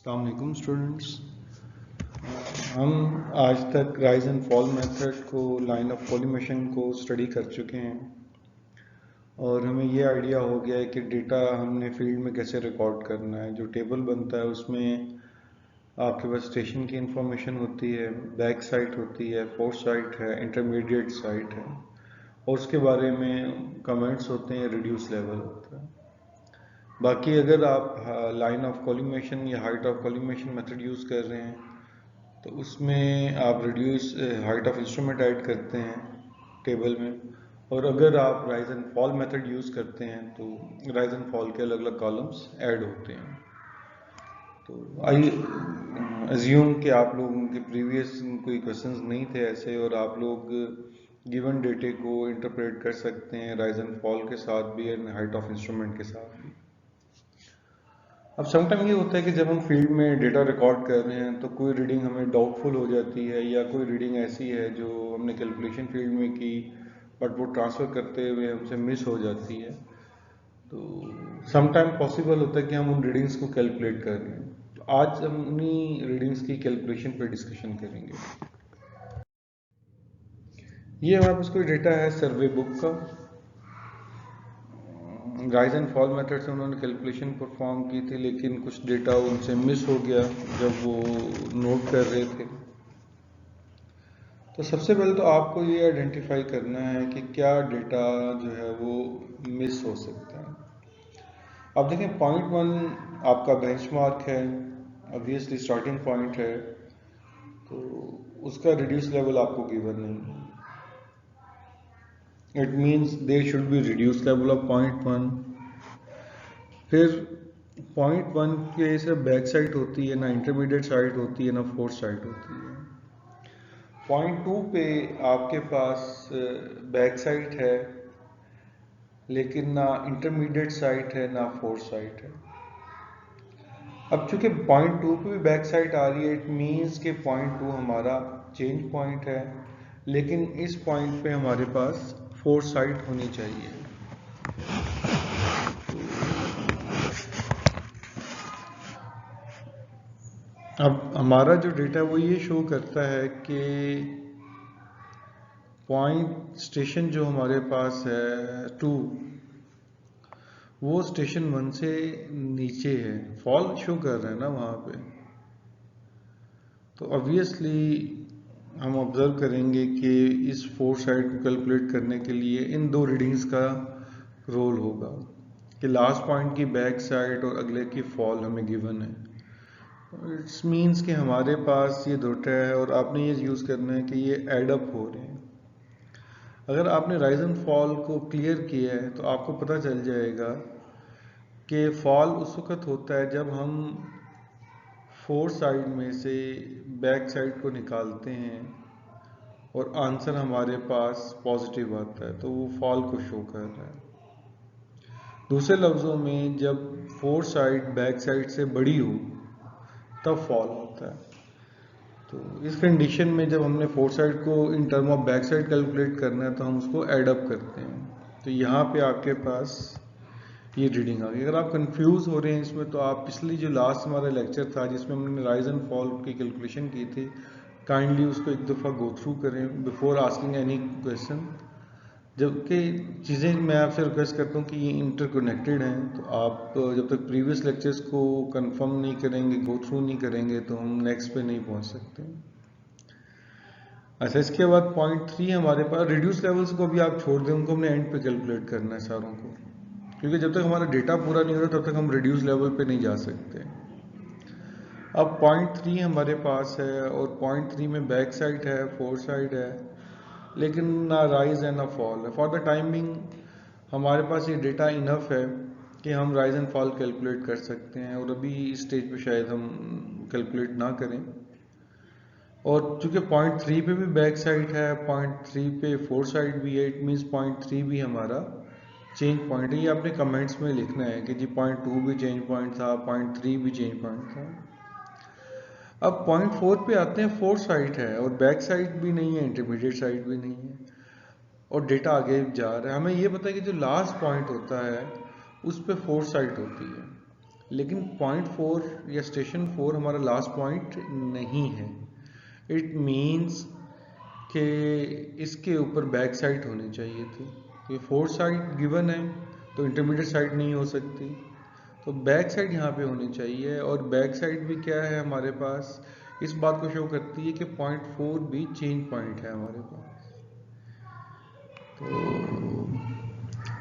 अस्सलाम वालेकुम स्टूडेंट्स। हम आज तक राइज एंड फॉल मेथड को, लाइन ऑफ कॉलिमेशन को स्टडी कर चुके हैं और हमें ये आइडिया हो गया है कि डेटा हमने फील्ड में कैसे रिकॉर्ड करना है। जो टेबल बनता है उसमें आपके पास स्टेशन की इंफॉर्मेशन होती है, बैक साइट होती है, फोर्थ साइट है, इंटरमीडिएट साइट है और उसके बारे में कमेंट्स होते हैं, रिड्यूस लेवल होता है। बाकी अगर आप लाइन ऑफ कॉलिमेशन या height of collimation method use कर रहे हैं तो उसमें आप reduce height of instrument add करते हैं टेबल में, और अगर आप rise and fall method use करते हैं तो राइज एंड फॉल के अलग अलग कॉलम्स ऐड होते हैं। तो आई अज्यूम कि आप लोगों के प्रीवियस कोई क्वेश्चंस नहीं थे ऐसे, और आप लोग गिवन डेटे को इंटरप्रेट कर सकते हैं राइज एंड फॉल के साथ भी एंड हाइट ऑफ इंस्ट्रूमेंट के साथ भी। अब समटाइम ये होता है कि जब हम फील्ड में डेटा रिकॉर्ड कर रहे हैं तो कोई रीडिंग हमें डाउटफुल हो जाती है, या कोई रीडिंग ऐसी है जो हमने कैलकुलेशन फील्ड में की बट वो ट्रांसफ़र करते हुए हमसे मिस हो जाती है। तो समटाइम पॉसिबल होता है कि हम उन रीडिंग्स को कैलकुलेट कर रहे हैं। तो आज हम उन्हीं रीडिंग्स की कैलकुलेशन पर डिस्कशन करेंगे। ये हमारे पास कोई डेटा है सर्वे बुक का। राइज एंड फॉल मेथड से उन्होंने कैलकुलेशन परफॉर्म की थी, लेकिन कुछ डेटा उनसे मिस हो गया जब वो नोट कर रहे थे। तो सबसे पहले तो आपको ये आइडेंटिफाई करना है कि क्या डेटा जो है वो मिस हो सकता है। अब देखें, पॉइंट 1 आपका बेंचमार्क है, ऑब्वियसली स्टार्टिंग पॉइंट है, तो उसका रिड्यूस लेवल आपको गिवन नहीं है। It means there should be reduce level of point 1। फिर पॉइंट 1 के सिर्फ बैक साइड होती है, ना इंटरमीडिएट साइड होती है, ना फोर्थ साइड होती है। पॉइंट 2 पे आपके पास बैक साइड है, लेकिन ना इंटरमीडिएट साइट है ना फोर्थ साइट है। अब चूंकि पॉइंट 2 पे भी बैक साइड आ रही है, इट मीन्स कि पॉइंट 2 हमारा चेंज पॉइंट है, लेकिन इस पॉइंट पे हमारे पास फोर्थ साइट होनी चाहिए। अब हमारा जो डेटा वो ये शो करता है कि पॉइंट स्टेशन जो हमारे पास है 2, वो स्टेशन 1 से नीचे है, फॉल शो कर रहा है ना वहाँ पे। तो ऑब्वियसली हम ऑब्जर्व करेंगे कि इस फोर्थ साइड को कैलकुलेट करने के लिए इन दो रीडिंग्स का रोल होगा कि लास्ट पॉइंट की बैक साइड और अगले की फॉल हमें गिवन है। इट्स मीन्स कि हमारे पास ये डेटा है और आपने ये यूज़ करना है कि ये एड अप हो रहे हैं। अगर आपने राइज एंड फॉल को क्लियर किया है तो आपको पता चल जाएगा कि फॉल उस वक्त होता है जब हम फोर्थ साइड में से बैक साइड को निकालते हैं और आंसर हमारे पास पॉजिटिव आता है, तो वो फॉल को शो कर रहा है। दूसरे लफ्ज़ों में जब फोर्थ साइड बैक साइड से बड़ी हो तब फॉल होता है। तो इस कंडीशन में जब हमने फोर्थ साइड को in term of back side calculate करना है तो हम उसको एड अप करते हैं। तो यहाँ पे आपके पास ये रीडिंग आ गई। अगर आप कंफ्यूज हो रहे हैं इसमें तो आप पिछली जो लास्ट हमारा लेक्चर था जिसमें हमने राइज एंड फॉल की कैलकुलेशन की थी, काइंडली उसको एक दफ़ा गो थ्रू करें बिफोर आस्किंग एनी क्वेश्चन। जबकि चीज़ें मैं आपसे रिक्वेस्ट करता हूँ कि ये इंटरकनेक्टेड हैं, तो आप जब तक प्रीवियस लेक्चर्स को कंफर्म नहीं करेंगे, गो थ्रू नहीं करेंगे, तो हम नेक्स्ट पे नहीं पहुँच सकते। अच्छा, इसके बाद पॉइंट 3 हमारे पास रिड्यूस लेवल्स को भी आप छोड़ दें, उनको हमने एंड पे कैलकुलेट करना है सारों को, क्योंकि जब तक हमारा डेटा पूरा नहीं होता तब तक हम रिड्यूस लेवल पे नहीं जा सकते। अब पॉइंट 3 हमारे पास है और पॉइंट 3 में बैक साइड है, फोर्थ साइड है, लेकिन ना राइज है ना फॉल है। फॉर द टाइमिंग हमारे पास ये डेटा इनफ है कि हम राइज एंड फॉल कैलकुलेट कर सकते हैं, और अभी इस स्टेज पे शायद हम कैलकुलेट ना करें। और चूंकि पॉइंट 3 पे भी बैक साइड है, पॉइंट 3 पे फोर्थ साइड भी है, इट मीन्स पॉइंट 3 भी हमारा चेंज पॉइंट है। ये आपने कमेंट्स में लिखना है कि जी पॉइंट 2 भी चेंज पॉइंट था, पॉइंट 3 भी चेंज पॉइंट था। अब पॉइंट 4 पे आते हैं, फोर्थ साइड है और बैक साइड भी नहीं है, इंटरमीडिएट साइड भी नहीं है, और डेटा आगे जा रहा है। हमें ये पता है कि जो लास्ट पॉइंट होता है उस पे फोर्थ साइड होती है, लेकिन पॉइंट 4 या स्टेशन 4 हमारा लास्ट पॉइंट नहीं है। इट मीन्स कि इसके ऊपर बैक साइड होनी चाहिए थी। ये 4 साइड गिवन है तो इंटरमीडिएट साइड नहीं हो सकती, तो बैक साइड यहाँ पे होनी चाहिए। और बैक साइड भी क्या है हमारे पास, इस बात को शो करती है कि पॉइंट 4 भी चेंज पॉइंट है हमारे पास। तो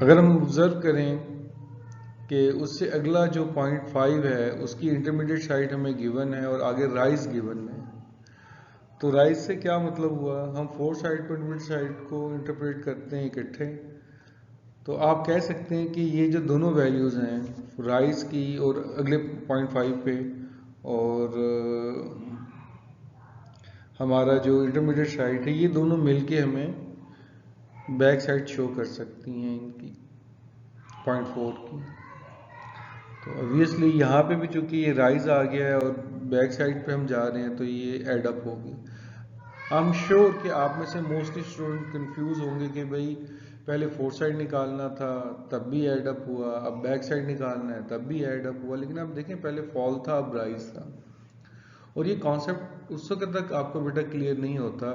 अगर हम ऑब्जर्व करें कि उससे अगला जो पॉइंट 5 है उसकी इंटरमीडिएट साइड हमें गिवन है और आगे राइज गिवन है, तो राइज से क्या मतलब हुआ, हम 4 साइड को इंटरमीडिएट साइड को इंटरप्रेट करते हैं इकट्ठे। तो आप कह सकते हैं कि ये जो दोनों वैल्यूज हैं राइज की और अगले पॉइंट 5 पे और हमारा जो इंटरमीडिएट साइड है, ये दोनों मिलके हमें बैक साइड शो कर सकती हैं इनकी पॉइंट 4 की। तो ऑब्वियसली यहाँ पे भी चूंकि ये राइज आ गया है और बैक साइड पे हम जा रहे हैं तो ये एड अप होगी। आई एम श्योर कि आप में से मोस्टली स्टूडेंट कंफ्यूज होंगे कि भाई पहले 4 साइड निकालना था तब भी एड अप हुआ, अब बैक साइड निकालना है तब भी एड अप हुआ। लेकिन आप देखें पहले फॉल था अब राइज था। और ये कॉन्सेप्ट उस वक्त तक आपको बेटा क्लियर नहीं होता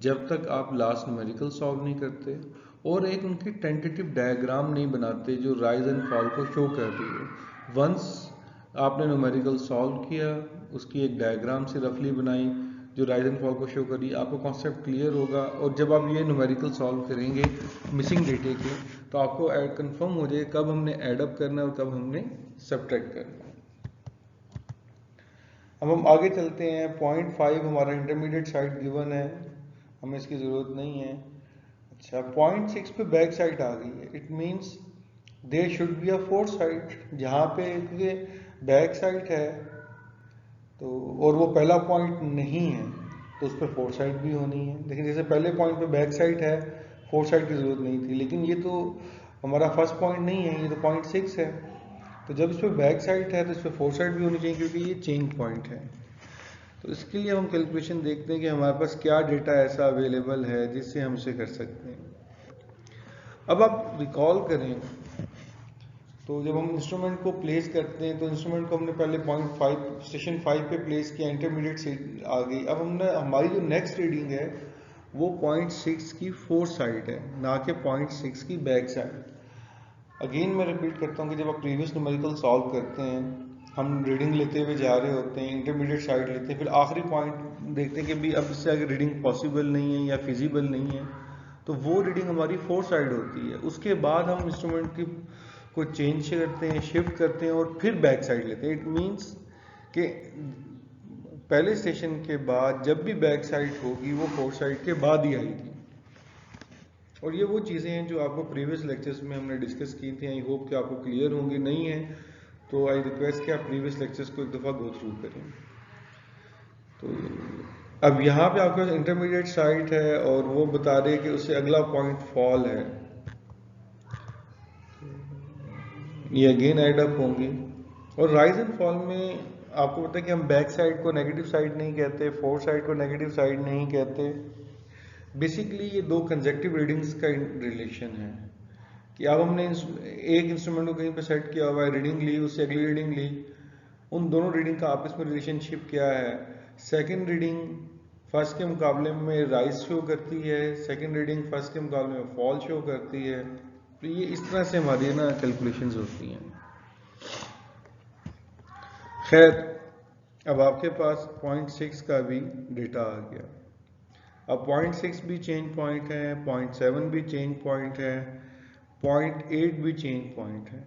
जब तक आप लास्ट न्यूमेरिकल सॉल्व नहीं करते और एक उनकी टेंटेटिव डायग्राम नहीं बनाते जो राइज एंड फॉल को शो कर रही है। वंस आपने न्यूमेरिकल सॉल्व किया, उसकी एक डायग्राम से रफली बनाई जो राइज एंड फॉल को शो करी, आपको कॉन्सेप्ट क्लियर होगा। और जब आप ये न्यूमेरिकल सॉल्व करेंगे मिसिंग डेटे के, तो आपको कंफर्म हो जाए कब हमने एडअप करना है और कब हमने सब्ट्रैक्ट करना है। अब हम आगे चलते हैं। पॉइंट 5 हमारा इंटरमीडिएट साइड गिवन है, हमें इसकी ज़रूरत नहीं है। अच्छा, पॉइंट 6 पे बैक साइड आ गई है। It means there should be a 4 side, जहाँ पे क्योंकि बैक साइड है तो और वो पहला पॉइंट नहीं है तो उस पर 4 साइड भी होनी है। लेकिन जैसे पहले पॉइंट पे बैक साइड है, 4 साइड की ज़रूरत नहीं थी। लेकिन ये तो हमारा फर्स्ट पॉइंट नहीं है, ये तो पॉइंट 6 है, तो जब इस पर बैक साइड है तो इस पर 4 साइड भी होनी चाहिए क्योंकि ये चेंज पॉइंट है। तो इसके लिए हम कैलकुलेशन देखते हैं कि हमारे पास क्या डेटा ऐसा अवेलेबल है जिससे हम इसे कर सकते हैं। अब आप रिकॉल करें तो जब हम इंस्ट्रूमेंट को प्लेस करते हैं तो इंस्ट्रूमेंट को हमने पहले पॉइंट 5 स्टेशन 5 पे प्लेस किया, इंटरमीडिएट से आ गई। अब हमने हमारी जो नेक्स्ट रीडिंग है वो पॉइंट 6 की 4 साइड है, ना कि पॉइंट 6 की बैक साइड। अगेन मैं रिपीट करता हूँ कि जब आप प्रीवियस न्यूमेरिकल सॉल्व करते हैं हम रीडिंग लेते हुए जा रहे होते हैं, इंटरमीडिएट साइड लेते हैं, फिर आखिरी पॉइंट देखते हैं कि भी अब इससे आगे रीडिंग पॉसिबल नहीं है या फिजिबल नहीं है, तो वो रीडिंग हमारी 4 साइड होती है। उसके बाद हम इंस्ट्रूमेंट की को चेंज करते हैं, शिफ्ट करते हैं और फिर बैक साइड लेते हैं। इट मीन्स कि पहले स्टेशन के बाद जब भी बैक साइड होगी वो 4 साइड के बाद ही आएगी। और ये वो चीज़ें हैं जो आपको प्रीवियस लेक्चर्स में हमने डिस्कस की थी। आई होप कि आपको क्लियर होंगी, नहीं है तो आई रिक्वेस्ट कि आप प्रीवियस लेक्चर्स को एक दफ़ा गो थ्रू करें। तो अब यहाँ पे आपके पास इंटरमीडिएट साइड है और वो बता रहे हैं कि उससे अगला पॉइंट फॉल है, ये अगेन एड अप होंगे। और राइज एंड फॉल में आपको पता है कि हम बैक साइड को नेगेटिव साइड नहीं कहते, 4 साइड को नेगेटिव साइड नहीं कहते। बेसिकली ये दो कंसेक्टिव रीडिंग्स का रिलेशन है कि अब हमने एक इंस्ट्रूमेंट को कहीं पे सेट किया हुआ है, रीडिंग ली, उससे अगली रीडिंग ली, उन दोनों रीडिंग का आपस में रिलेशनशिप क्या है। सेकंड रीडिंग फर्स्ट के मुकाबले में राइज शो करती है, सेकंड रीडिंग फर्स्ट के मुकाबले में फॉल शो करती है। तो ये इस तरह से हमारी ना कैलकुलेशंस होती हैं। खैर, अब आपके पास पॉइंट 6 का भी डेटा आ गया। अब पॉइंट 6 भी चेंज पॉइंट है, पॉइंट 7 भी चेंज पॉइंट है, पॉइंट 8 भी चेंज पॉइंट है।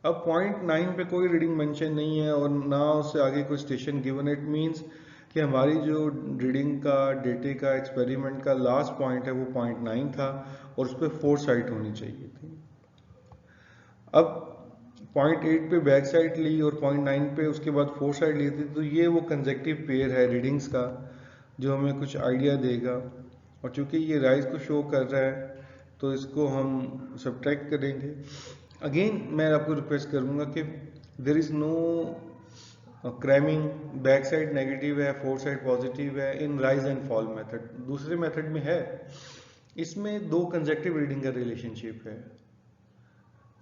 अब पॉइंट 9 पे कोई रीडिंग मेंशन नहीं है और ना उससे आगे कोई स्टेशन गिवन। इट मीन्स कि हमारी जो रीडिंग का डेटे का एक्सपेरिमेंट का लास्ट पॉइंट है वो पॉइंट 9 था और उस पर 4 साइड होनी चाहिए थी। अब पॉइंट 8 पे बैक साइड ली और पॉइंट 9 पे उसके बाद 4 साइड ली थी, तो ये वो कंसेक्टिव पेयर है रीडिंग्स का जो हमें कुछ आइडिया देगा। और चूंकि ये राइज को शो कर रहा है तो इसको हम सब्ट्रैक्ट करेंगे। अगेन मैं आपको रिक्वेस्ट करूंगा कि there is no cramming, back side negative है 4 साइड पॉजिटिव है in rise and fall method. दूसरे मेथड में है, इसमें दो कंसेक्टिव रीडिंग का रिलेशनशिप है।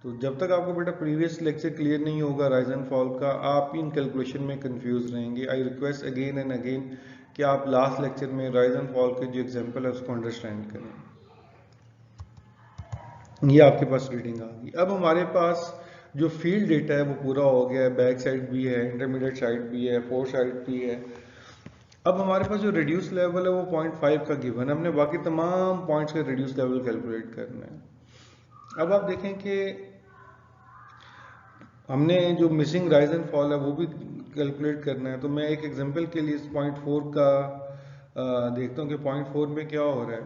तो जब तक आपको बेटा प्रीवियस लेक्चर क्लियर नहीं होगा राइज एंड फॉल का, आप इन कैलकुलेशन में कंफ्यूज रहेंगे। I request again and again कि आप लास्ट लेक्चर में राइज एंड फॉल के जो एग्जांपल है उसको अंडरस्टैंड करें। ये आपके पास रीडिंग आ गई। अब हमारे पास जो फील्ड डेटा है वो पूरा हो गया है, बैक साइड भी है, इंटरमीडिएट साइड भी है, फोर साइड भी है। अब हमारे पास जो रिड्यूस लेवल है वो 0.5 का गिवन है, हमने बाकी तमाम पॉइंट्स का रिड्यूस लेवल कैलकुलेट करना है। अब आप देखें कि हमने जो मिसिंग राइज एंड फॉल है वो भी कैलकुलेट करना है। तो मैं एक एग्जांपल के लिए इस 0.4 का देखता हूँ कि 0.4 में क्या हो रहा है।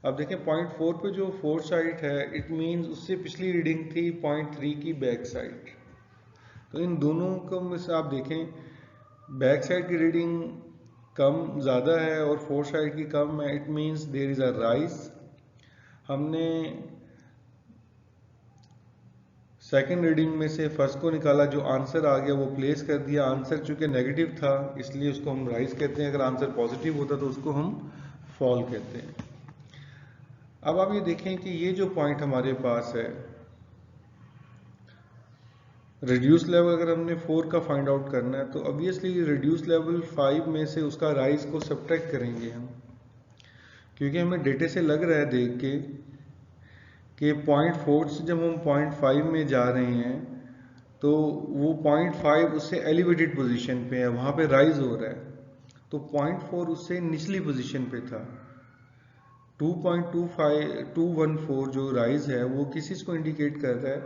अब देखें 0.4 पे जो फोर साइड है, इट मीन्स उससे पिछली रीडिंग थी 0.3 की बैक साइड। तो इन दोनों को में से आप देखें बैक साइड की रीडिंग कम ज़्यादा है और फोर साइड की कम है, it means there is a rise. हमने सेकंड रीडिंग में से फर्स्ट को निकाला, जो आंसर आ गया वो प्लेस कर दिया। आंसर चूंकि नेगेटिव था इसलिए उसको हम राइज कहते हैं, अगर आंसर पॉजिटिव होता तो उसको हम फॉल कहते हैं। अब आप ये देखें कि ये जो पॉइंट हमारे पास है रिड्यूस लेवल, अगर हमने 4 का फाइंड आउट करना है तो ऑब्वियसली रिड्यूस लेवल 5 में से उसका राइज को सब्ट्रैक्ट करेंगे हम, क्योंकि हमें डेटे से लग रहा है देख के कि 0.4 से जब हम 0.5 में जा रहे हैं तो वो 0.5 उससे एलिवेटेड पोजीशन पे है, वहाँ पे राइज हो रहा है। तो 0.4 उससे निचली पोजीशन पे था। 2.214 जो राइज है वो किस चीज़ को इंडिकेट कर रहा है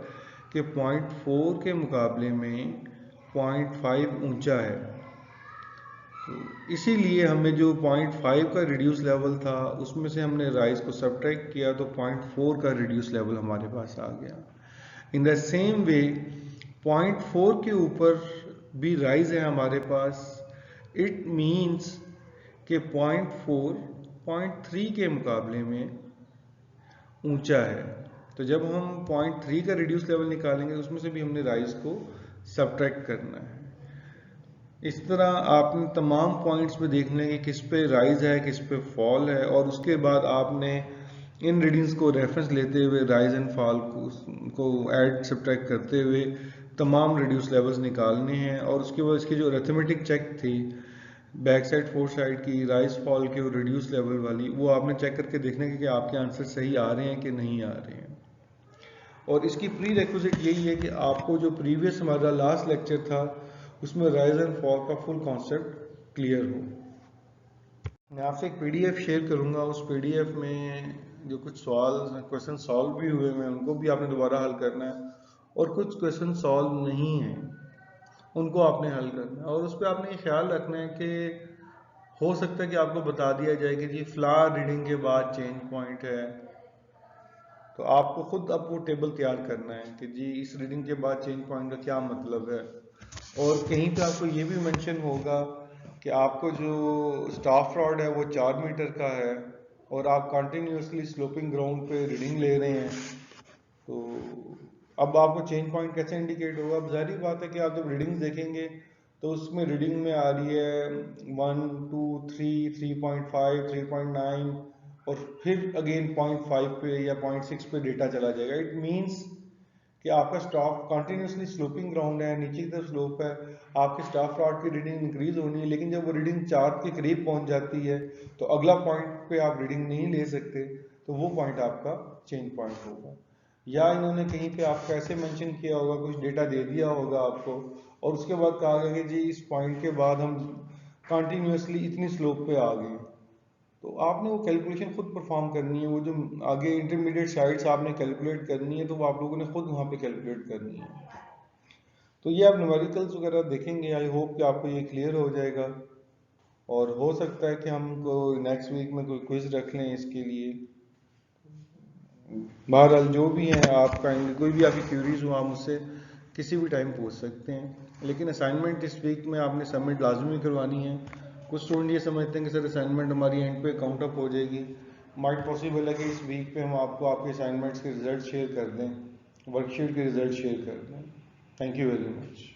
कि 0.4 के मुकाबले में 0.5 ऊंचा है। तो इसीलिए हमें जो 0.5 का रिड्यूस लेवल था उसमें से हमने राइज को सब्ट्रैक्ट किया तो 0.4 का रिड्यूस लेवल हमारे पास आ गया। इन द सेम वे 0.4 के ऊपर भी राइज है हमारे पास, इट मीन्स कि 0.4 0.3 के मुकाबले में ऊंचा है। तो जब हम 0.3 का रिड्यूस लेवल निकालेंगे उसमें से भी हमने राइज को सब्ट्रैक्ट करना है। इस तरह आपने तमाम पॉइंट्स पे देखना है कि किस पे राइज है किस पे फॉल है, और उसके बाद आपने इन रीडिंग्स को रेफरेंस लेते हुए राइज एंड फॉल को ऐड सब्ट्रैक्ट करते हुए तमाम रिड्यूस लेवल्स निकालने हैं। और उसके बाद इसकी जो अरिथमेटिक चेक थी बैक साइड फोर साइड की राइज फॉल के और रिड्यूस लेवल वाली, वो आपने चेक करके देखना है कि आपके आंसर सही आ रहे हैं कि नहीं आ रहे हैं। और इसकी प्री रिक्विजिट यही है कि आपको जो प्रीवियस हमारा लास्ट लेक्चर था उसमें राइज एंड फॉल का फुल कॉन्सेप्ट क्लियर हो। मैं आपसे एक पीडीएफ शेयर करूंगा, उस पीडीएफ में जो कुछ सवाल क्वेश्चन सॉल्व भी हुए हैं उनको भी आपने दोबारा हल करना है, और कुछ क्वेश्चन सॉल्व नहीं है उनको आपने हल करना है। और उस पर आपने ये ख्याल रखना है कि हो सकता है कि आपको बता दिया जाए कि जी फ्ला रीडिंग के बाद चेंज पॉइंट है, तो आपको खुद अब वो टेबल तैयार करना है कि जी इस रीडिंग के बाद चेंज पॉइंट का क्या मतलब है। और कहीं पे आपको ये भी मेंशन होगा कि आपको जो स्टाफ रॉड है वो 4 मीटर का है और आप कंटिन्यूसली स्लोपिंग ग्राउंड पे रीडिंग ले रहे हैं, तो अब आपको चेंज पॉइंट कैसे इंडिकेट होगा। अब जाहिर बात है कि आप जब रीडिंग देखेंगे तो उसमें रीडिंग में आ रही है 1 2 3 3.5 3.9 और फिर अगेन 0.5 पे या 0.6 पे डेटा चला जाएगा। इट मीन्स कि आपका स्टॉक कंटिन्यूसली स्लोपिंग ग्राउंड है, नीचे की तरफ स्लोप है, आपके स्टाफ रॉड की रीडिंग इंक्रीज होनी है, लेकिन जब वो रीडिंग 4 के करीब पहुंच जाती है तो अगला पॉइंट पे आप रीडिंग नहीं ले सकते, तो वो पॉइंट आपका चेंज पॉइंट होगा। या इन्होंने कहीं पे आपको ऐसे मेंशन किया होगा, कुछ डेटा दे दिया होगा आपको और उसके बाद कहा गया कि जी इस पॉइंट के बाद हम कंटिन्यूसली इतनी स्लोप पे आ गए, तो आपने वो कैलकुलेशन खुद परफॉर्म करनी है। वो जो आगे इंटरमीडिएट साइड्स आपने कैलकुलेट करनी है तो वो आप लोगों ने खुद वहाँ पे कैलकुलेट करनी है। तो ये आप न्यूमेरिकल्स वगैरह देखेंगे, आई होप कि आपको ये क्लियर हो जाएगा। और हो सकता है कि हम नेक्स्ट वीक में कोई क्विज रख लें इसके लिए। बहरहाल जो भी है आपका कोई भी आपकी क्यूरीज हो आप मुझसे किसी भी टाइम पूछ सकते हैं, लेकिन असाइनमेंट इस वीक में आपने सबमिट लाजमी करवानी है। कुछ स्टूडेंट ये समझते हैं कि सर असाइनमेंट हमारी एंड पे काउंट अप हो जाएगी, माइट पॉसिबल है कि इस वीक पे हम आपको आपके असाइनमेंट्स के रिजल्ट शेयर कर दें, वर्कशीट के रिजल्ट शेयर कर दें। Thank you very much.